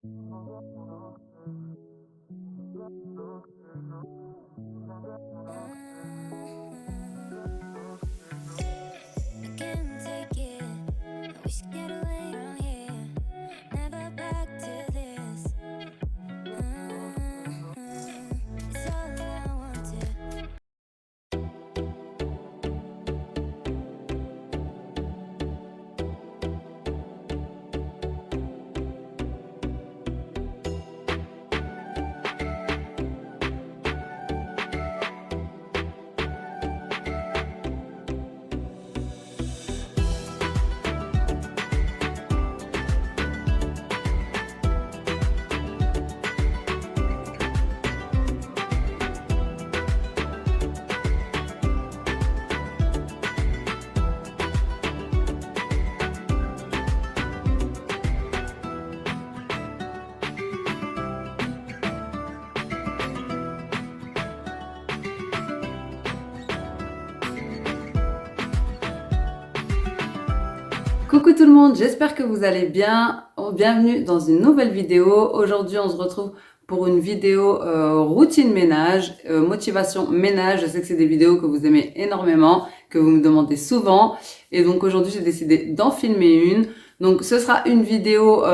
I can't take it. I wish I get away from here. Never back to this. It's all I wanted. Coucou tout le monde, j'espère que vous allez bien. Bienvenue dans une nouvelle vidéo. Aujourd'hui, on se retrouve pour une vidéo routine ménage, motivation ménage. Je sais que c'est des vidéos que vous aimez énormément, que vous me demandez souvent. Et donc aujourd'hui, j'ai décidé d'en filmer une. Donc ce sera une vidéo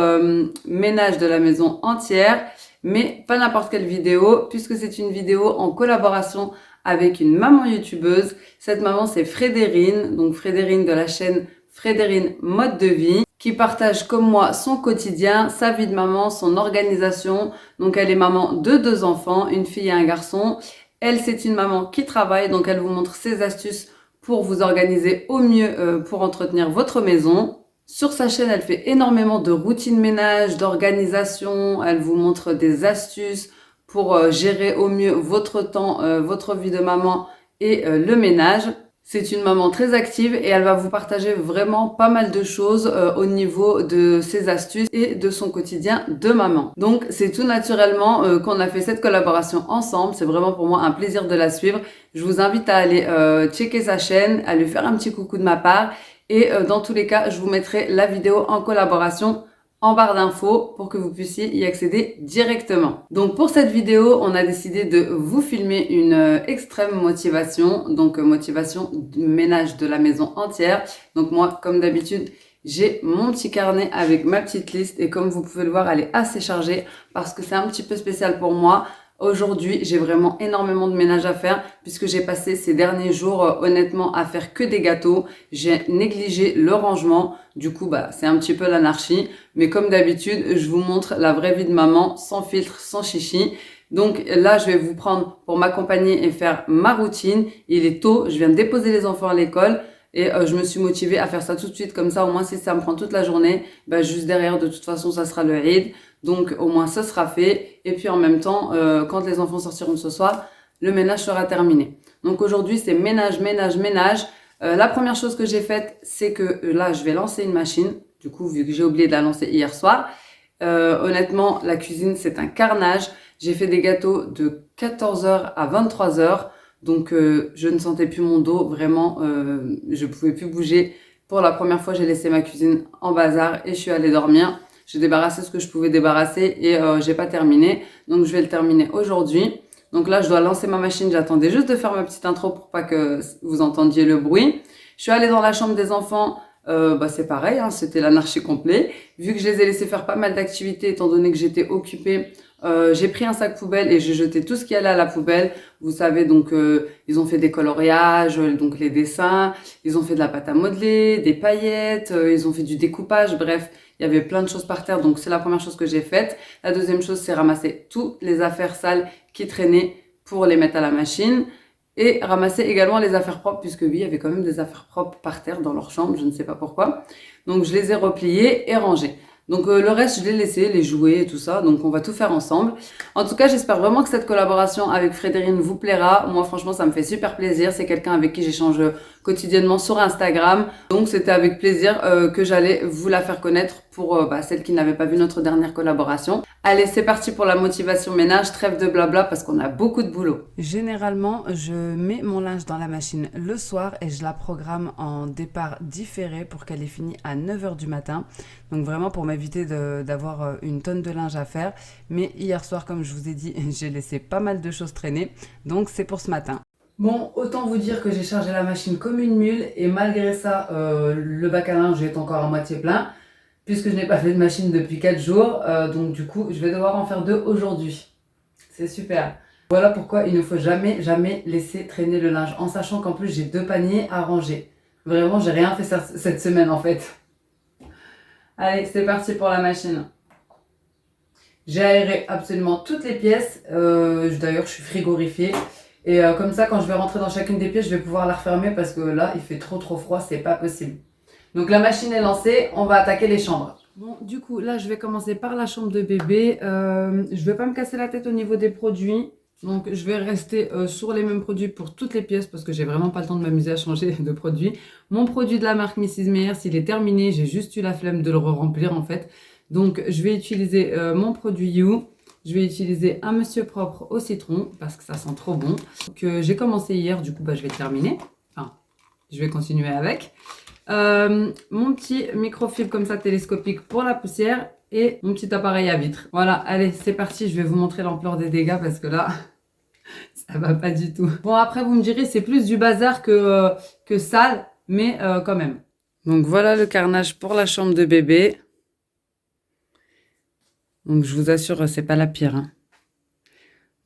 ménage de la maison entière, mais pas n'importe quelle vidéo, puisque c'est une vidéo en collaboration avec une maman youtubeuse. Cette maman, c'est Frédérine, donc Frédérine de la chaîne Frédérine Mode de Vie, qui partage comme moi son quotidien, sa vie de maman, son organisation. Donc elle est maman de 2 enfants, une fille et un garçon. Elle, c'est une maman qui travaille, donc elle vous montre ses astuces pour vous organiser au mieux pour entretenir votre maison. Sur sa chaîne, elle fait énormément de routines ménage, d'organisation. Elle vous montre des astuces pour gérer au mieux votre temps, votre vie de maman et le ménage. C'est une maman très active et elle va vous partager vraiment pas mal de choses au niveau de ses astuces et de son quotidien de maman. Donc c'est tout naturellement qu'on a fait cette collaboration ensemble. C'est vraiment pour moi un plaisir de la suivre. Je vous invite à aller checker sa chaîne, à lui faire un petit coucou de ma part. Et dans tous les cas, je vous mettrai la vidéo en collaboration en barre d'infos pour que vous puissiez y accéder directement. Donc pour cette vidéo, on a décidé de vous filmer une extrême motivation, donc motivation ménage de la maison entière. Donc moi, comme d'habitude, j'ai mon petit carnet avec ma petite liste et comme vous pouvez le voir, elle est assez chargée parce que c'est un petit peu spécial pour moi. Aujourd'hui, j'ai vraiment énormément de ménage à faire puisque j'ai passé ces derniers jours honnêtement à faire que des gâteaux. J'ai négligé le rangement. Du coup, c'est un petit peu l'anarchie. Mais comme d'habitude, je vous montre la vraie vie de maman sans filtre, sans chichi. Donc là, je vais vous prendre pour m'accompagner et faire ma routine. Il est tôt, je viens de déposer les enfants à l'école. Et je me suis motivée à faire ça tout de suite, comme ça au moins si ça me prend toute la journée, juste derrière de toute façon ça sera le Eid, donc au moins ça sera fait. Et puis en même temps, quand les enfants sortiront ce soir, le ménage sera terminé. Donc aujourd'hui c'est ménage, ménage, ménage. La première chose que j'ai faite, c'est que là je vais lancer une machine, du coup vu que j'ai oublié de la lancer hier soir. Honnêtement la cuisine c'est un carnage, j'ai fait des gâteaux de 14h à 23h. Donc je ne sentais plus mon dos, vraiment, je pouvais plus bouger. Pour la première fois, j'ai laissé ma cuisine en bazar et je suis allée dormir. J'ai débarrassé ce que je pouvais débarrasser et j'ai pas terminé. Donc je vais le terminer aujourd'hui. Donc là, je dois lancer ma machine. J'attendais juste de faire ma petite intro pour pas que vous entendiez le bruit. Je suis allée dans la chambre des enfants. C'est pareil, hein, c'était l'anarchie complète. Vu que je les ai laissés faire pas mal d'activités, étant donné que j'étais occupée, j'ai pris un sac poubelle et j'ai jeté tout ce qui allait à la poubelle. Vous savez, donc ils ont fait des coloriages, donc les dessins, ils ont fait de la pâte à modeler, des paillettes, ils ont fait du découpage, bref, il y avait plein de choses par terre, donc c'est la première chose que j'ai faite. La deuxième chose, c'est ramasser toutes les affaires sales qui traînaient pour les mettre à la machine. Et ramasser également les affaires propres, puisque oui, il y avait quand même des affaires propres par terre dans leur chambre, je ne sais pas pourquoi. Donc je les ai repliées et rangées. Donc le reste, je l'ai laissé, les jouets et tout ça, donc on va tout faire ensemble. En tout cas, j'espère vraiment que cette collaboration avec Frédérine vous plaira. Moi, franchement, ça me fait super plaisir. C'est quelqu'un avec qui j'échange quotidiennement sur Instagram. Donc c'était avec plaisir que j'allais vous la faire connaître pour celles qui n'avaient pas vu notre dernière collaboration. Allez, c'est parti pour la motivation ménage, trêve de blabla parce qu'on a beaucoup de boulot. Généralement, je mets mon linge dans la machine le soir et je la programme en départ différé pour qu'elle ait fini à 9h du matin. Donc vraiment pour m'éviter d'avoir une tonne de linge à faire. Mais hier soir, comme je vous ai dit, j'ai laissé pas mal de choses traîner. Donc c'est pour ce matin. Bon, autant vous dire que j'ai chargé la machine comme une mule et malgré ça, le bac à linge est encore à moitié plein puisque je n'ai pas fait de machine depuis 4 jours. Donc du coup, je vais devoir en faire 2 aujourd'hui. C'est super. Voilà pourquoi il ne faut jamais laisser traîner le linge en sachant qu'en plus j'ai 2 paniers à ranger. Vraiment, j'ai rien fait cette semaine en fait. Allez, c'est parti pour la machine. J'ai aéré absolument toutes les pièces. D'ailleurs, je suis frigorifiée. Et comme ça, quand je vais rentrer dans chacune des pièces, je vais pouvoir la refermer parce que là, il fait trop froid, c'est pas possible. Donc la machine est lancée, on va attaquer les chambres. Bon, du coup, là, je vais commencer par la chambre de bébé. Je vais pas me casser la tête au niveau des produits. Donc, je vais rester sur les mêmes produits pour toutes les pièces parce que j'ai vraiment pas le temps de m'amuser à changer de produit. Mon produit de la marque Mrs Meyers, il est terminé. J'ai juste eu la flemme de le remplir en fait. Donc, je vais utiliser mon produit You. Je vais utiliser un Monsieur Propre au citron parce que ça sent trop bon. Que j'ai commencé hier, du coup, je vais terminer. Enfin, je vais continuer avec. Mon petit microfibre comme ça télescopique pour la poussière et mon petit appareil à vitre. Voilà, allez, c'est parti. Je vais vous montrer l'ampleur des dégâts parce que là, ça va pas du tout. Bon, après, vous me direz, c'est plus du bazar que sale, mais quand même. Donc, voilà le carnage pour la chambre de bébé. Donc, je vous assure, c'est pas la pire. Hein.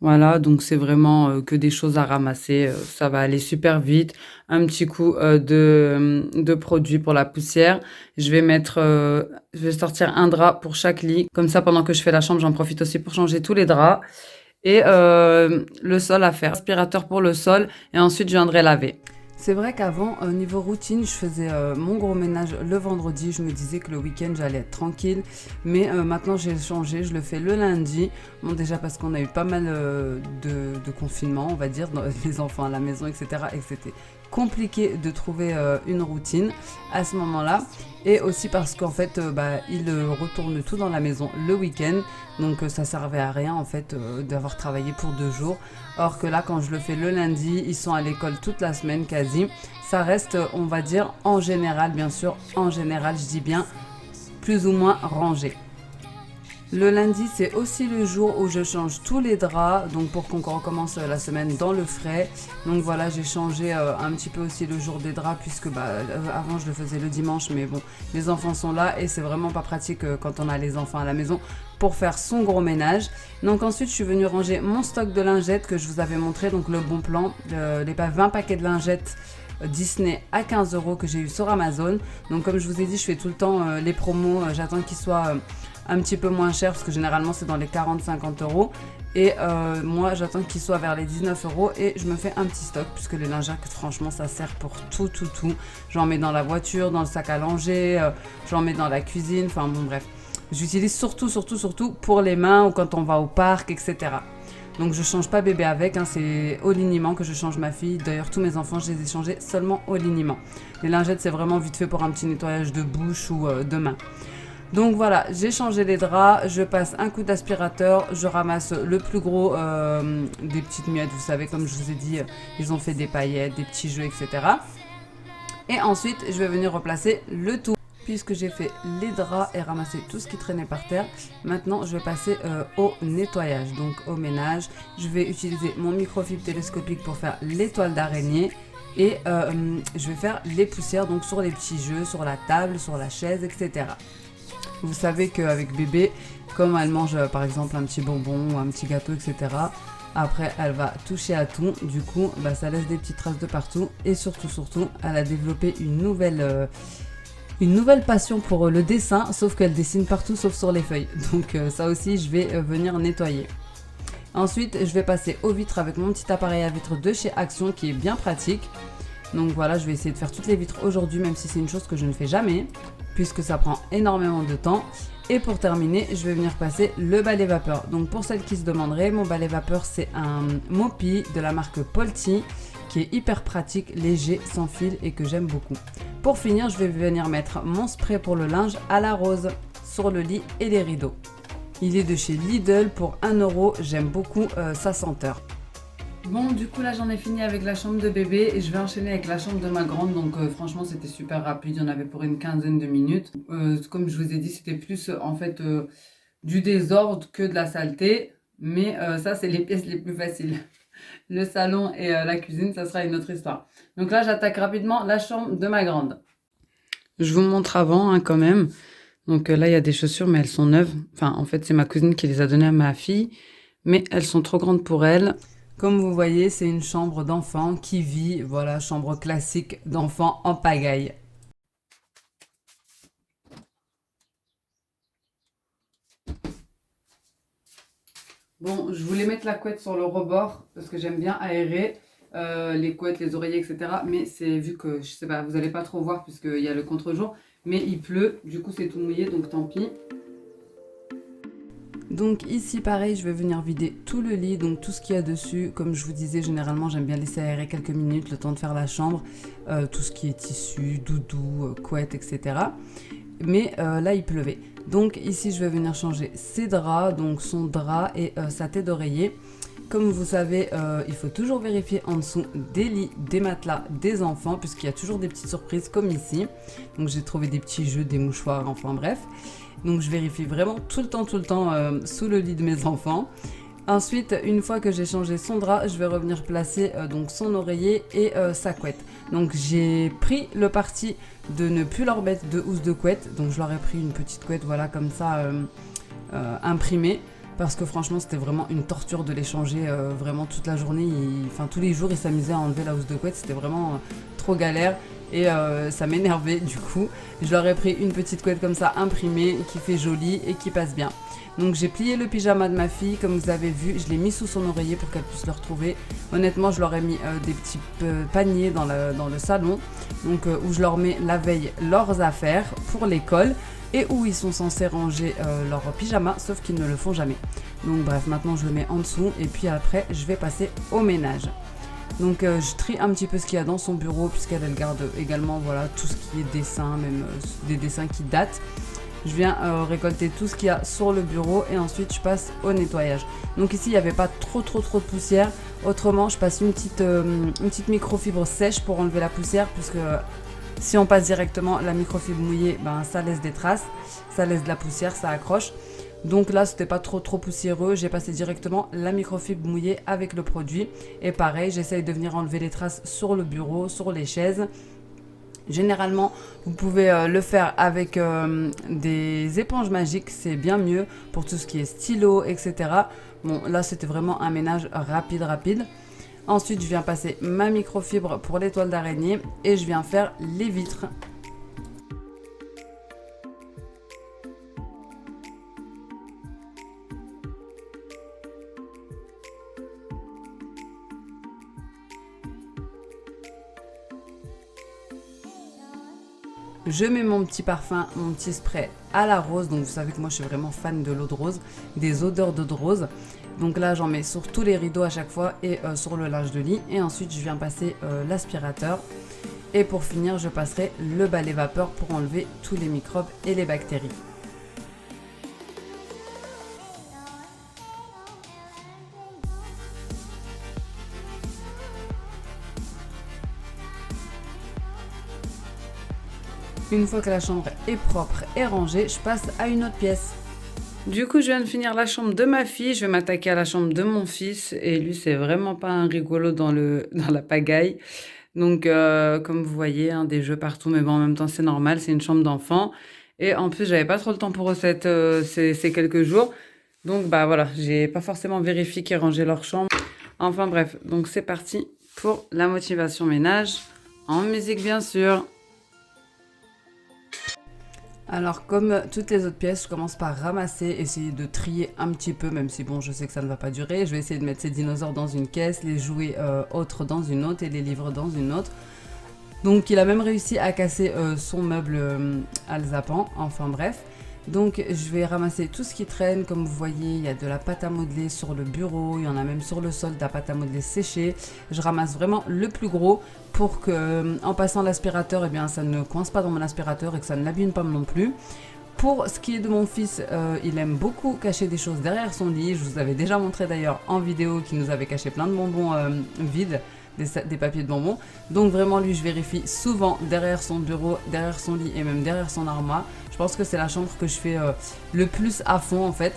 Voilà, donc c'est vraiment que des choses à ramasser. Ça va aller super vite. Un petit coup de produit pour la poussière. Je vais sortir un drap pour chaque lit. Comme ça, pendant que je fais la chambre, j'en profite aussi pour changer tous les draps. Et le sol à faire. Aspirateur pour le sol. Et ensuite, je viendrai laver. C'est vrai qu'avant, au niveau routine, je faisais mon gros ménage le vendredi. Je me disais que le week-end, j'allais être tranquille. Mais maintenant, j'ai changé. Je le fais le lundi. Bon, déjà parce qu'on a eu pas mal de confinement, on va dire, les enfants à la maison, etc. Et que c'était compliqué de trouver une routine à ce moment-là. Et aussi parce qu'en fait, ils retournent tout dans la maison le week-end. Donc ça servait à rien en fait d'avoir travaillé pour 2 jours. Or que là, quand je le fais le lundi, ils sont à l'école toute la semaine quasi. Ça reste, on va dire, en général, bien sûr, en général, je dis bien, plus ou moins rangé. Le lundi, c'est aussi le jour où je change tous les draps, donc pour qu'on recommence la semaine dans le frais. Donc voilà, j'ai changé un petit peu aussi le jour des draps, puisque avant je le faisais le dimanche, mais bon, les enfants sont là et c'est vraiment pas pratique quand on a les enfants à la maison pour faire son gros ménage. Donc ensuite, je suis venue ranger mon stock de lingettes que je vous avais montré, donc le bon plan, les 20 paquets de lingettes Disney à 15 € que j'ai eu sur Amazon. Donc comme je vous ai dit, je fais tout le temps les promos, j'attends qu'ils soient un petit peu moins cher parce que généralement c'est dans les 40-50 €. Et moi j'attends qu'il soit vers les 19 € et je me fais un petit stock puisque les lingettes franchement ça sert pour tout. J'en mets dans la voiture, dans le sac à langer, j'en mets dans la cuisine, enfin bon bref. J'utilise surtout pour les mains ou quand on va au parc, etc. Donc je change pas bébé avec, hein, c'est au liniment que je change ma fille. D'ailleurs tous mes enfants je les ai changés seulement au liniment. Les lingettes c'est vraiment vite fait pour un petit nettoyage de bouche ou de main. Donc voilà, j'ai changé les draps, je passe un coup d'aspirateur, je ramasse le plus gros des petites miettes, vous savez, comme je vous ai dit, ils ont fait des paillettes, des petits jeux, etc. Et ensuite, je vais venir replacer le tout. Puisque j'ai fait les draps et ramassé tout ce qui traînait par terre, maintenant je vais passer au nettoyage, donc au ménage. Je vais utiliser mon microfibre télescopique pour faire les toiles d'araignée. Et je vais faire les poussières donc sur les petits jeux, sur la table, sur la chaise, etc. Vous savez qu'avec bébé, comme elle mange par exemple un petit bonbon ou un petit gâteau, etc., après elle va toucher à tout, du coup ça laisse des petites traces de partout. Et surtout, elle a développé une nouvelle passion pour le dessin, sauf qu'elle dessine partout sauf sur les feuilles. Donc ça aussi je vais venir nettoyer. Ensuite je vais passer aux vitres avec mon petit appareil à vitres de chez Action qui est bien pratique. Donc voilà, je vais essayer de faire toutes les vitres aujourd'hui, même si c'est une chose que je ne fais jamais, puisque ça prend énormément de temps. Et pour terminer, je vais venir passer le balai vapeur. Donc pour celles qui se demanderaient, mon balai vapeur c'est un Mopi de la marque Polti. qui est hyper pratique, léger, sans fil et que j'aime beaucoup. Pour finir, je vais venir mettre mon spray pour le linge à la rose sur le lit et les rideaux. Il est de chez Lidl pour 1 €, j'aime beaucoup sa senteur. Bon, du coup là j'en ai fini avec la chambre de bébé et je vais enchaîner avec la chambre de ma grande. Donc franchement c'était super rapide, il y en avait pour une quinzaine de minutes. Comme je vous ai dit, c'était plus en fait du désordre que de la saleté. Mais ça c'est les pièces les plus faciles. Le salon et la cuisine, ça sera une autre histoire. Donc là j'attaque rapidement la chambre de ma grande. Je vous montre avant quand même. Donc là il y a des chaussures mais elles sont neuves. Enfin en fait c'est ma cousine qui les a données à ma fille. Mais elles sont trop grandes pour elle. Comme vous voyez, c'est une chambre d'enfant qui vit, voilà, chambre classique d'enfant en pagaille. Bon, je voulais mettre la couette sur le rebord parce que j'aime bien aérer les couettes, les oreillers, etc. Mais c'est vu que, je sais pas, vous n'allez pas trop voir puisqu'il y a le contre-jour. Mais il pleut, du coup c'est tout mouillé, donc tant pis. Donc ici pareil, je vais venir vider tout le lit, donc tout ce qu'il y a dessus. Comme je vous disais, généralement j'aime bien laisser aérer quelques minutes, le temps de faire la chambre. Tout ce qui est tissu, doudou, couette, etc. Mais là il pleuvait. Donc ici je vais venir changer ses draps, donc son drap et sa tête d'oreiller. Comme vous savez, il faut toujours vérifier en dessous des lits, des matelas, des enfants, puisqu'il y a toujours des petites surprises comme ici. Donc j'ai trouvé des petits jeux, des mouchoirs, enfin bref. Donc je vérifie vraiment tout le temps sous le lit de mes enfants. Ensuite, une fois que j'ai changé son drap, je vais revenir placer donc son oreiller et sa couette. Donc j'ai pris le parti de ne plus leur mettre de housse de couette. Donc je leur ai pris une petite couette, voilà, comme ça, imprimée. Parce que franchement, c'était vraiment une torture de les changer vraiment toute la journée. Enfin, tous les jours, ils s'amusaient à enlever la housse de couette. C'était vraiment trop galère. Et ça m'énervait du coup. Je leur ai pris une petite couette comme ça imprimée qui fait jolie et qui passe bien. Donc j'ai plié le pyjama de ma fille, comme vous avez vu, je l'ai mis sous son oreiller pour qu'elle puisse le retrouver. Honnêtement, je leur ai mis des petits paniers dans le salon, donc où je leur mets la veille leurs affaires pour l'école et où ils sont censés ranger leur pyjama, sauf qu'ils ne le font jamais. Donc bref, maintenant je le mets en dessous et puis après je vais passer au ménage. Donc je trie un petit peu ce qu'il y a dans son bureau puisqu'elle garde également voilà, tout ce qui est dessin, même des dessins qui datent. Je viens récolter tout ce qu'il y a sur le bureau et ensuite je passe au nettoyage. Donc ici il n'y avait pas trop de poussière. Autrement je passe une petite microfibre sèche pour enlever la poussière puisque si on passe directement la microfibre mouillée, ben, ça laisse des traces, ça laisse de la poussière, ça accroche. Donc là, c'était pas trop poussiéreux. J'ai passé directement la microfibre mouillée avec le produit. Et pareil, j'essaye de venir enlever les traces sur le bureau, sur les chaises. Généralement, vous pouvez le faire avec des éponges magiques. C'est bien mieux pour tout ce qui est stylo, etc. Bon, là, c'était vraiment un ménage rapide. Ensuite, je viens passer ma microfibre pour les toiles d'araignée. Et je viens faire les vitres. Je mets mon petit parfum, mon petit spray à la rose. Donc vous savez que moi je suis vraiment fan de l'eau de rose, des odeurs d'eau de rose. Donc là j'en mets sur tous les rideaux à chaque fois et sur le linge de lit. Et ensuite je viens passer l'aspirateur. Et pour finir je passerai le balai vapeur pour enlever tous les microbes et les bactéries. Une fois que la chambre est propre et rangée, je passe à une autre pièce. Du coup, je viens de finir la chambre de ma fille, je vais m'attaquer à la chambre de mon fils. Et lui, c'est vraiment pas un rigolo dans la pagaille. Donc, comme vous voyez, hein, des jeux partout, mais bon, en même temps, c'est normal, c'est une chambre d'enfant. Et en plus, j'avais pas trop le temps pour eux ces quelques jours. Donc, bah voilà, j'ai pas forcément vérifié qu'ils rangeaient leur chambre. Enfin bref, donc c'est parti pour la motivation ménage, en musique bien sûr. Alors comme toutes les autres pièces, je commence par ramasser, essayer de trier un petit peu, même si bon je sais que ça ne va pas durer. Je vais essayer de mettre ces dinosaures dans une caisse, les jouets autres dans une autre et les livres dans une autre. Donc il a même réussi à casser son meuble alzapant, enfin bref. Donc je vais ramasser tout ce qui traîne. Comme vous voyez, il y a de la pâte à modeler sur le bureau, il y en a même sur le sol de la pâte à modeler séchée. Je ramasse vraiment le plus gros pour que, en passant l'aspirateur, eh bien, ça ne coince pas dans mon aspirateur et que ça ne l'abîme pas non plus. Pour ce qui est de mon fils, il aime beaucoup cacher des choses derrière son lit. Je vous avais déjà montré d'ailleurs en vidéo qu'il nous avait caché plein de bonbons vides, des papiers de bonbons. Donc vraiment lui, je vérifie souvent derrière son bureau, derrière son lit et même derrière son armoire. Je pense que c'est la chambre que je fais le plus à fond en fait.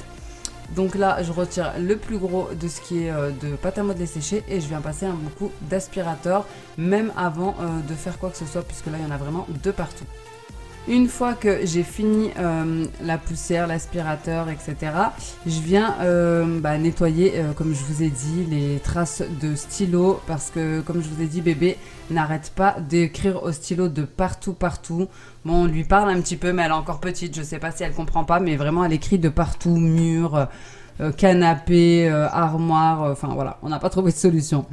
Donc là, je retire le plus gros de ce qui est de pâte à modeler séchée et je viens passer un bon coup d'aspirateur, même avant de faire quoi que ce soit, puisque là, il y en a vraiment de partout. Une fois que j'ai fini la poussière, l'aspirateur, etc., je viens nettoyer, comme je vous ai dit, les traces de stylo, parce que, comme je vous ai dit, bébé n'arrête pas d'écrire au stylo de partout. Bon, on lui parle un petit peu, mais elle est encore petite, je sais pas si elle comprend pas, mais vraiment, elle écrit de partout, mur, canapé, armoire, enfin voilà, on n'a pas trouvé de solution.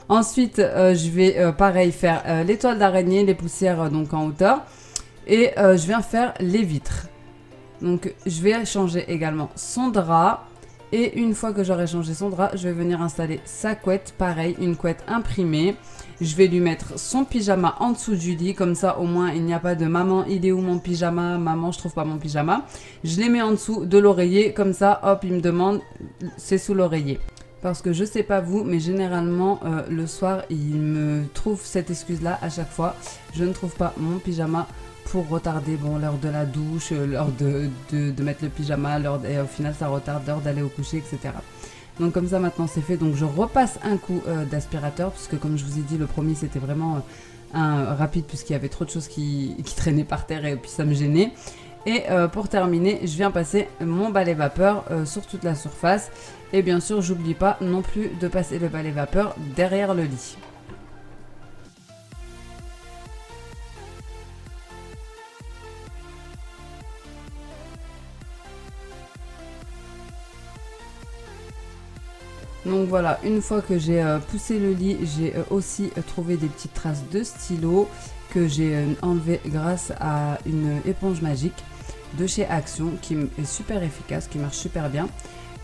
Ensuite, je vais, pareil, faire les toiles d'araignée, les poussières donc en hauteur. Et je viens faire les vitres. Donc je vais changer également son drap. Et une fois que j'aurai changé son drap, je vais venir installer sa couette. Pareil, une couette imprimée. Je vais lui mettre son pyjama en dessous du lit. Comme ça, au moins, il n'y a pas de maman, il est où mon pyjama? Maman, je trouve pas mon pyjama. Je les mets en dessous de l'oreiller. Comme ça, hop, il me demande, c'est sous l'oreiller. Parce que je sais pas vous, mais généralement, le soir, il me trouve cette excuse-là à chaque fois. Je ne trouve pas mon pyjama pour retarder l'heure de la douche, l'heure de mettre le pyjama, et au final ça retarde l'heure d'aller au coucher, etc. Donc comme ça maintenant c'est fait, donc je repasse un coup d'aspirateur, puisque comme je vous ai dit, le premier c'était vraiment un rapide, puisqu'il y avait trop de choses qui traînaient par terre et puis ça me gênait. Et pour terminer, je viens passer mon balai vapeur sur toute la surface. Et bien sûr, j'oublie pas non plus de passer le balai vapeur derrière le lit. Donc voilà, une fois que j'ai poussé le lit, j'ai aussi trouvé des petites traces de stylo que j'ai enlevé grâce à une éponge magique de chez Action qui est super efficace, qui marche super bien.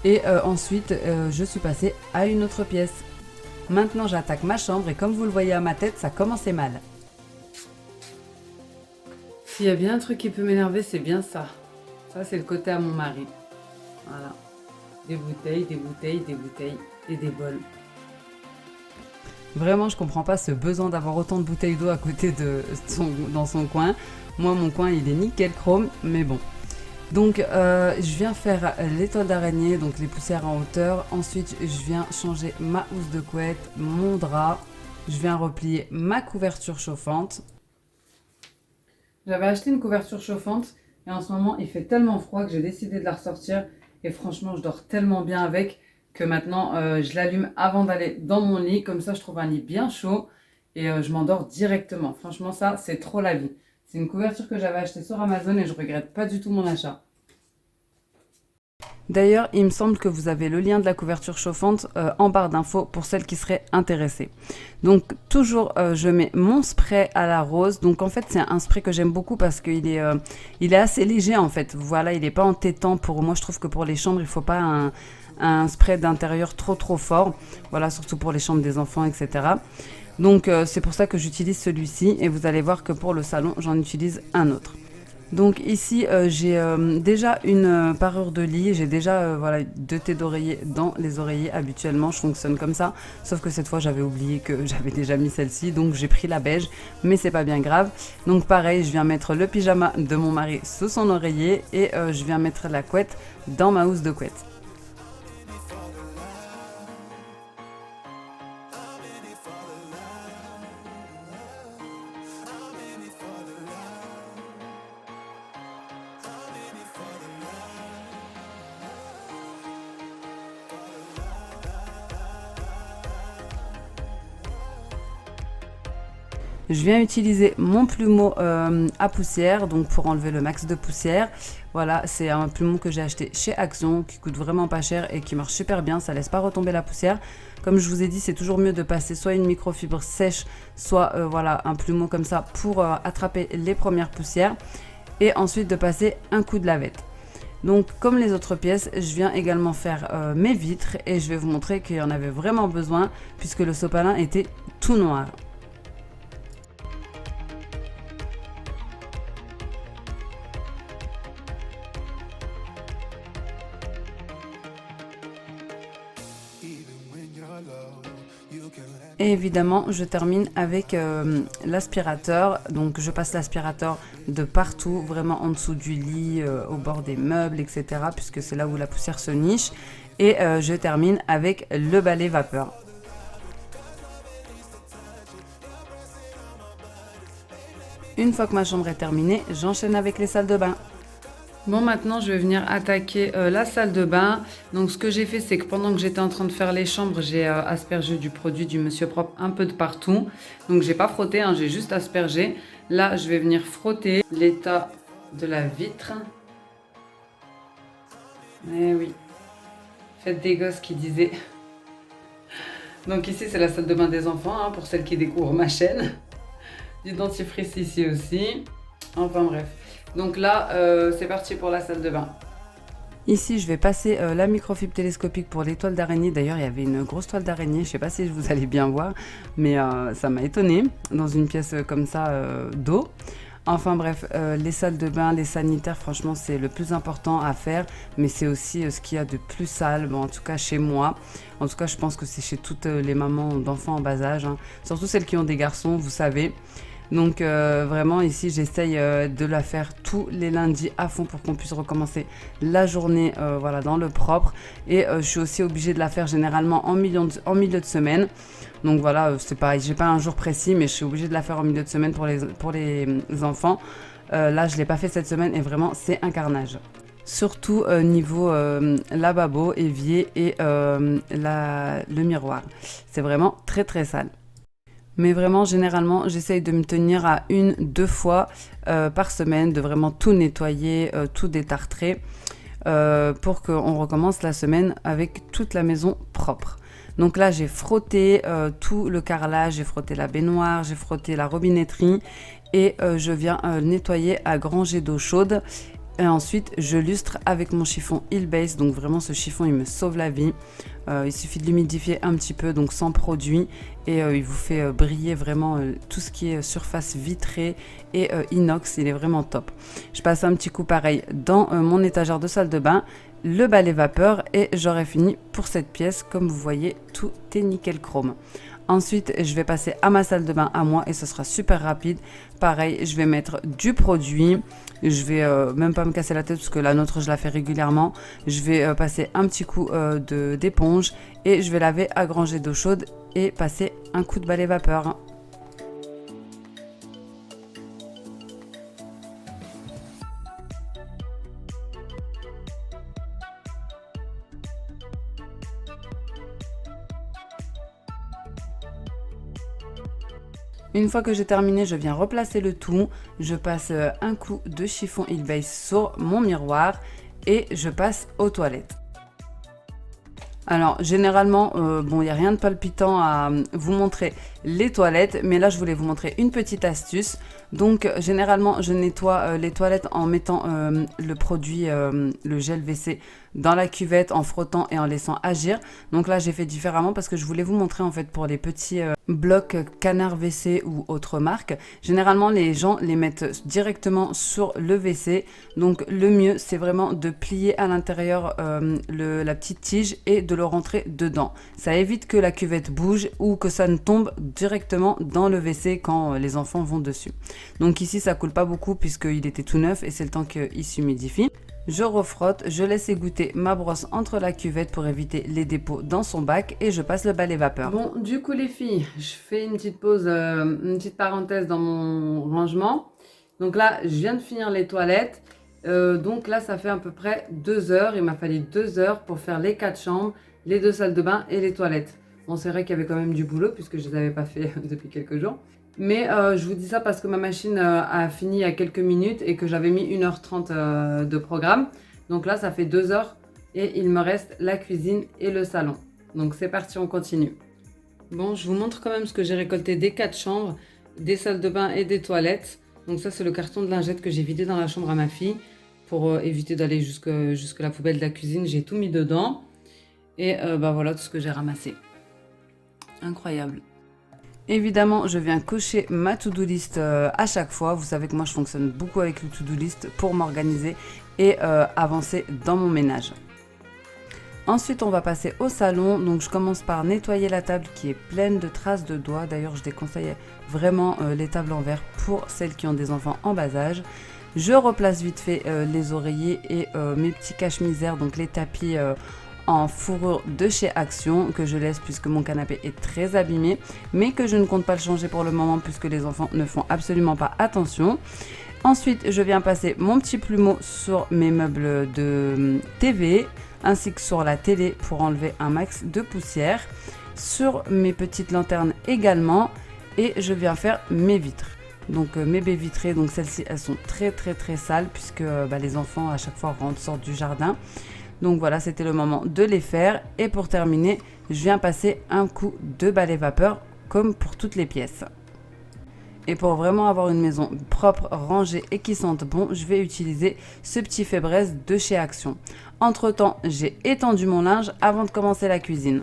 Et ensuite, je suis passée à une autre pièce. Maintenant, j'attaque ma chambre et comme vous le voyez à ma tête, ça commençait mal. S'il y a bien un truc qui peut m'énerver, c'est bien ça. Ça, c'est le côté à mon mari. Voilà. Des bouteilles et des bols. Vraiment, je comprends pas ce besoin d'avoir autant de bouteilles d'eau à côté dans son coin. Moi, mon coin, il est nickel chrome, mais bon. Donc, je viens faire les toiles d'araignée, donc les poussières en hauteur. Ensuite, je viens changer ma housse de couette, mon drap. Je viens replier ma couverture chauffante. J'avais acheté une couverture chauffante et en ce moment, il fait tellement froid que j'ai décidé de la ressortir. Et franchement, je dors tellement bien avec que maintenant, je l'allume avant d'aller dans mon lit. Comme ça, je trouve un lit bien chaud et je m'endors directement. Franchement, ça, c'est trop la vie. C'est une couverture que j'avais achetée sur Amazon et je regrette pas du tout mon achat. D'ailleurs, il me semble que vous avez le lien de la couverture chauffante en barre d'infos pour celles qui seraient intéressées. Donc toujours, je mets mon spray à la rose. Donc en fait, c'est un spray que j'aime beaucoup parce qu'il est assez léger en fait. Voilà, il n'est pas entêtant. Pour moi, je trouve que pour les chambres, il ne faut pas un spray d'intérieur trop fort. Voilà, surtout pour les chambres des enfants, etc. Donc c'est pour ça que j'utilise celui-ci. Et vous allez voir que pour le salon, j'en utilise un autre. Donc ici, j'ai déjà une parure de lit, j'ai déjà 2 têtes d'oreiller dans les oreillers. Habituellement, je fonctionne comme ça, sauf que cette fois, j'avais oublié que j'avais déjà mis celle-ci, donc j'ai pris la beige, mais c'est pas bien grave. Donc pareil, je viens mettre le pyjama de mon mari sous son oreiller et je viens mettre la couette dans ma housse de couette. Je viens utiliser mon plumeau à poussière, donc pour enlever le max de poussière. Voilà, c'est un plumeau que j'ai acheté chez Action, qui coûte vraiment pas cher et qui marche super bien, ça laisse pas retomber la poussière. Comme je vous ai dit, c'est toujours mieux de passer soit une microfibre sèche, soit un plumeau comme ça pour attraper les premières poussières. Et ensuite de passer un coup de lavette. Donc comme les autres pièces, je viens également faire mes vitres et je vais vous montrer qu'il y en avait vraiment besoin puisque le sopalin était tout noir. Et évidemment, je termine avec l'aspirateur. Donc, je passe l'aspirateur de partout, vraiment en dessous du lit, au bord des meubles, etc. Puisque c'est là où la poussière se niche. Et je termine avec le balai vapeur. Une fois que ma chambre est terminée, j'enchaîne avec les salles de bain. Bon, maintenant, je vais venir attaquer la salle de bain. Donc, ce que j'ai fait, c'est que pendant que j'étais en train de faire les chambres, j'ai aspergé du produit du Monsieur Propre un peu de partout. Donc, j'ai pas frotté, hein, j'ai juste aspergé. Là, je vais venir frotter l'état de la vitre. Eh oui, faites des gosses qui disaient. Donc, ici, c'est la salle de bain des enfants, hein, pour celles qui découvrent ma chaîne. Du dentifrice ici aussi. Enfin, bref. Donc là, c'est parti pour la salle de bain. Ici, je vais passer la microfibre télescopique pour les toiles d'araignée. D'ailleurs, il y avait une grosse toile d'araignée. Je ne sais pas si vous allez bien voir, mais ça m'a étonnée dans une pièce comme ça d'eau. Enfin bref, les salles de bain, les sanitaires, franchement, c'est le plus important à faire. Mais c'est aussi ce qu'il y a de plus sale, bon, en tout cas chez moi. En tout cas, je pense que c'est chez toutes les mamans d'enfants en bas âge, hein. Surtout celles qui ont des garçons, vous savez. Donc vraiment ici j'essaye de la faire tous les lundis à fond pour qu'on puisse recommencer la journée voilà, dans le propre. Et je suis aussi obligée de la faire généralement en milieu de semaine. Donc voilà, c'est pareil, j'ai pas un jour précis mais je suis obligée de la faire en milieu de semaine pour les enfants. Là je l'ai pas fait cette semaine et vraiment c'est un carnage. Surtout niveau lavabo, évier et le miroir. C'est vraiment très très sale. Mais vraiment, généralement, j'essaye de me tenir à 1-2 fois par semaine, de vraiment tout nettoyer, tout détartrer, pour qu'on recommence la semaine avec toute la maison propre. Donc là, j'ai frotté tout le carrelage, j'ai frotté la baignoire, j'ai frotté la robinetterie et je viens nettoyer à grand jet d'eau chaude. Et ensuite, je lustre avec mon chiffon Heal Base. Donc vraiment, ce chiffon, il me sauve la vie. Il suffit de l'humidifier un petit peu, donc sans produit. Et il vous fait briller vraiment tout ce qui est surface vitrée et inox. Il est vraiment top. Je passe un petit coup pareil dans mon étagère de salle de bain, le balai vapeur et j'aurai fini pour cette pièce. Comme vous voyez, tout est nickel chrome. Ensuite, je vais passer à ma salle de bain à moi et ce sera super rapide. Pareil, je vais mettre du produit. Je vais même pas me casser la tête parce que la nôtre, je la fais régulièrement. Je vais passer un petit coup d'éponge et je vais laver à grand jet d'eau chaude et passer un coup de balai vapeur. Une fois que j'ai terminé, je viens replacer le tout. Je passe un coup de chiffon Heal Base sur mon miroir et je passe aux toilettes. Alors généralement, bon, il n'y a rien de palpitant à vous montrer les toilettes, mais là je voulais vous montrer une petite astuce. Donc généralement je nettoie les toilettes en mettant le produit, le gel WC dans la cuvette, en frottant et en laissant agir. Donc là j'ai fait différemment parce que je voulais vous montrer en fait pour les petits blocs canard WC ou autres marques. Généralement les gens les mettent directement sur le WC. Donc le mieux c'est vraiment de plier à l'intérieur la petite tige et de le rentrer dedans. Ça évite que la cuvette bouge ou que ça ne tombe directement dans le WC quand les enfants vont dessus. Donc ici ça coule pas beaucoup puisqu'il était tout neuf et c'est le temps qu'il s'humidifie. Je refrotte, je laisse égoutter ma brosse entre la cuvette pour éviter les dépôts dans son bac et je passe le balai vapeur. Bon, du coup les filles, je fais une petite pause, une petite parenthèse dans mon rangement. Donc là, je viens de finir les toilettes. Donc là, ça fait à peu près 2 heures. Il m'a fallu 2 heures pour faire les 4 chambres, les 2 salles de bain et les toilettes. Bon, c'est vrai qu'il y avait quand même du boulot puisque je ne les avais pas fait depuis quelques jours. Mais je vous dis ça parce que ma machine a fini il y a quelques minutes et que j'avais mis 1h30 de programme. Donc là, ça fait 2 heures et il me reste la cuisine et le salon. Donc c'est parti, on continue. Bon, je vous montre quand même ce que j'ai récolté des 4 chambres, des salles de bain et des toilettes. Donc ça, c'est le carton de lingettes que j'ai vidé dans la chambre à ma fille pour éviter d'aller jusque la poubelle de la cuisine. J'ai tout mis dedans. Et bah voilà tout ce que j'ai ramassé. Incroyable. Évidemment, je viens cocher ma to-do list à chaque fois. Vous savez que moi, je fonctionne beaucoup avec le to-do list pour m'organiser et avancer dans mon ménage. Ensuite, on va passer au salon. Donc, je commence par nettoyer la table qui est pleine de traces de doigts. D'ailleurs, je déconseille vraiment les tables en verre pour celles qui ont des enfants en bas âge. Je replace vite fait les oreillers et mes petits cache-misères, donc les tapis en fourrure de chez Action que je laisse puisque mon canapé est très abîmé, mais que je ne compte pas le changer pour le moment puisque les enfants ne font absolument pas attention. Ensuite, je viens passer mon petit plumeau sur mes meubles de TV ainsi que sur la télé pour enlever un max de poussière, sur mes petites lanternes également, et je viens faire mes vitres. Donc mes baies vitrées, donc celles-ci elles sont très sales puisque les enfants à chaque fois sortent du jardin. Donc voilà, c'était le moment de les faire. Et pour terminer, je viens passer un coup de balai vapeur comme pour toutes les pièces. Et pour vraiment avoir une maison propre, rangée et qui sente bon, je vais utiliser ce petit Febreze de chez Action. Entre temps, j'ai étendu mon linge avant de commencer la cuisine.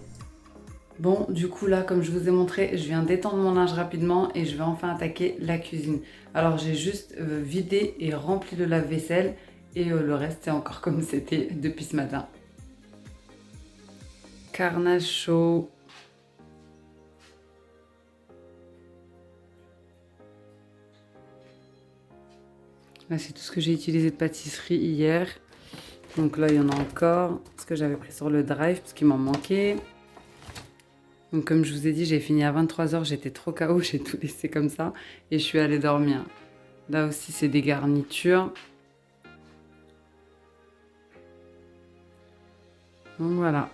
Bon, du coup là, comme je vous ai montré, je viens d'étendre mon linge rapidement et je vais enfin attaquer la cuisine. Alors j'ai juste vidé et rempli le lave-vaisselle et le reste c'est encore comme c'était depuis ce matin. Carnage chaud. Là c'est tout ce que j'ai utilisé de pâtisserie hier. Donc là il y en a encore, ce que j'avais pris sur le drive parce qu'il m'en manquait. Donc comme je vous ai dit, j'ai fini à 23h, j'étais trop KO, j'ai tout laissé comme ça et je suis allée dormir. Là aussi c'est des garnitures. Donc voilà.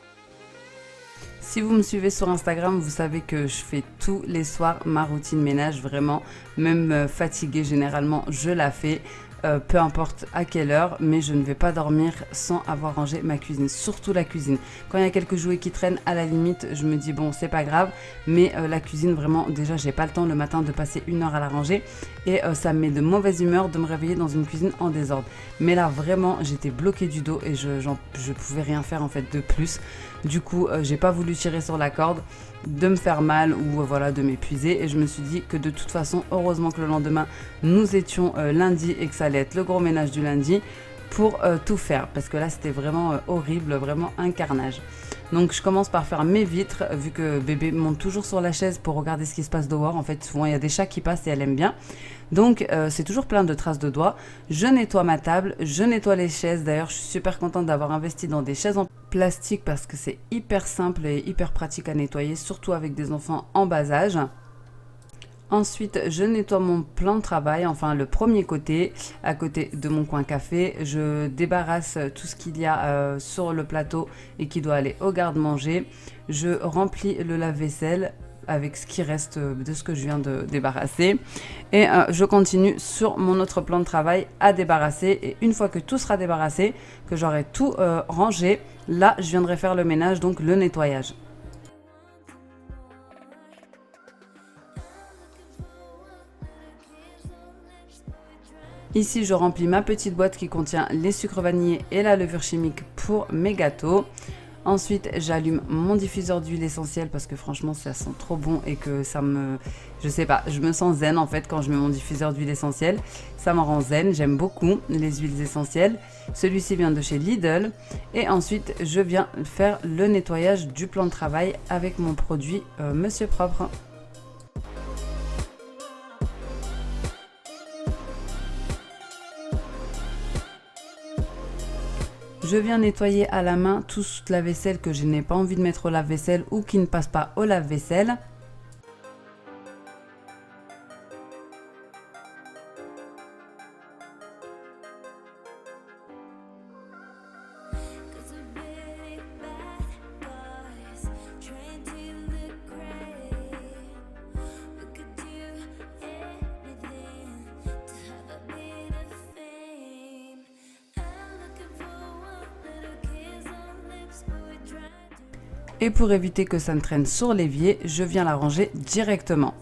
Si vous me suivez sur Instagram, vous savez que je fais tous les soirs ma routine ménage, vraiment. Même fatiguée, généralement, je la fais. Peu importe à quelle heure, mais je ne vais pas dormir sans avoir rangé ma cuisine, surtout la cuisine. Quand il y a quelques jouets qui traînent, à la limite, je me dis bon, c'est pas grave, mais la cuisine, vraiment, déjà, j'ai pas le temps le matin de passer 1 heure à la ranger et ça me met de mauvaise humeur de me réveiller dans une cuisine en désordre. Mais là, vraiment, j'étais bloquée du dos et je pouvais rien faire en fait de plus. Du coup, j'ai pas voulu tirer sur la corde, de me faire mal ou voilà de m'épuiser, et je me suis dit que de toute façon, heureusement que le lendemain nous étions lundi et que ça allait être le gros ménage du lundi pour tout faire, parce que là c'était vraiment horrible, vraiment un carnage. Donc je commence par faire mes vitres, vu que bébé monte toujours sur la chaise pour regarder ce qui se passe dehors. En fait, souvent il y a des chats qui passent et elle aime bien. Donc c'est toujours plein de traces de doigts. Je nettoie ma table, je nettoie les chaises. D'ailleurs, je suis super contente d'avoir investi dans des chaises en plastique parce que c'est hyper simple et hyper pratique à nettoyer, surtout avec des enfants en bas âge. Ensuite, je nettoie mon plan de travail, enfin le premier côté, à côté de mon coin café. Je débarrasse tout ce qu'il y a sur le plateau et qui doit aller au garde-manger. Je remplis le lave-vaisselle avec ce qui reste de ce que je viens de débarrasser. Et je continue sur mon autre plan de travail à débarrasser. Et une fois que tout sera débarrassé, que j'aurai tout rangé, là, je viendrai faire le ménage, donc le nettoyage. Ici, je remplis ma petite boîte qui contient les sucres vanillés et la levure chimique pour mes gâteaux. Ensuite, j'allume mon diffuseur d'huile essentielle parce que franchement, ça sent trop bon et que ça me... Je sais pas, je me sens zen en fait quand je mets mon diffuseur d'huile essentielle. Ça me rend zen, j'aime beaucoup les huiles essentielles. Celui-ci vient de chez Lidl. Et ensuite, je viens faire le nettoyage du plan de travail avec mon produit Monsieur Propre. Je viens nettoyer à la main toute la vaisselle que je n'ai pas envie de mettre au lave-vaisselle ou qui ne passe pas au lave-vaisselle. Et pour éviter que ça ne traîne sur l'évier, je viens la ranger directement.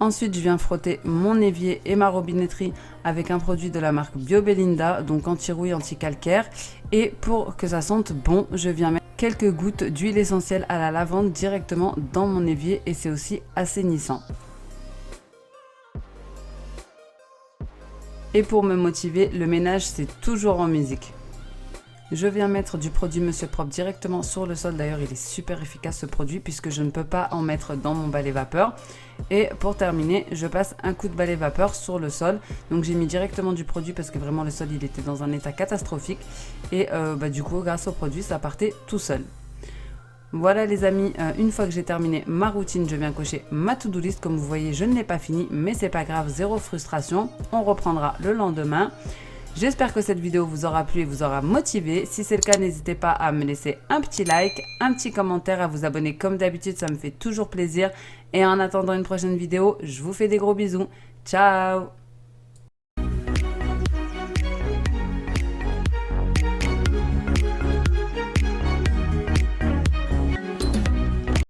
Ensuite, je viens frotter mon évier et ma robinetterie avec un produit de la marque BioBelinda, donc anti-rouille, anti-calcaire. Et pour que ça sente bon, je viens mettre quelques gouttes d'huile essentielle à la lavande directement dans mon évier et c'est aussi assainissant. Et pour me motiver, le ménage c'est toujours en musique. Je viens mettre du produit Monsieur Propre directement sur le sol. D'ailleurs, il est super efficace ce produit puisque je ne peux pas en mettre dans mon balai vapeur. Et pour terminer, je passe un coup de balai vapeur sur le sol. Donc j'ai mis directement du produit parce que vraiment le sol il était dans un état catastrophique. Et du coup, grâce au produit, ça partait tout seul. Voilà les amis, une fois que j'ai terminé ma routine, je viens cocher ma to-do list. Comme vous voyez, je ne l'ai pas fini, mais c'est pas grave, zéro frustration. On reprendra le lendemain. J'espère que cette vidéo vous aura plu et vous aura motivé. Si c'est le cas, n'hésitez pas à me laisser un petit like, un petit commentaire, à vous abonner comme d'habitude, ça me fait toujours plaisir. Et en attendant une prochaine vidéo, je vous fais des gros bisous. Ciao!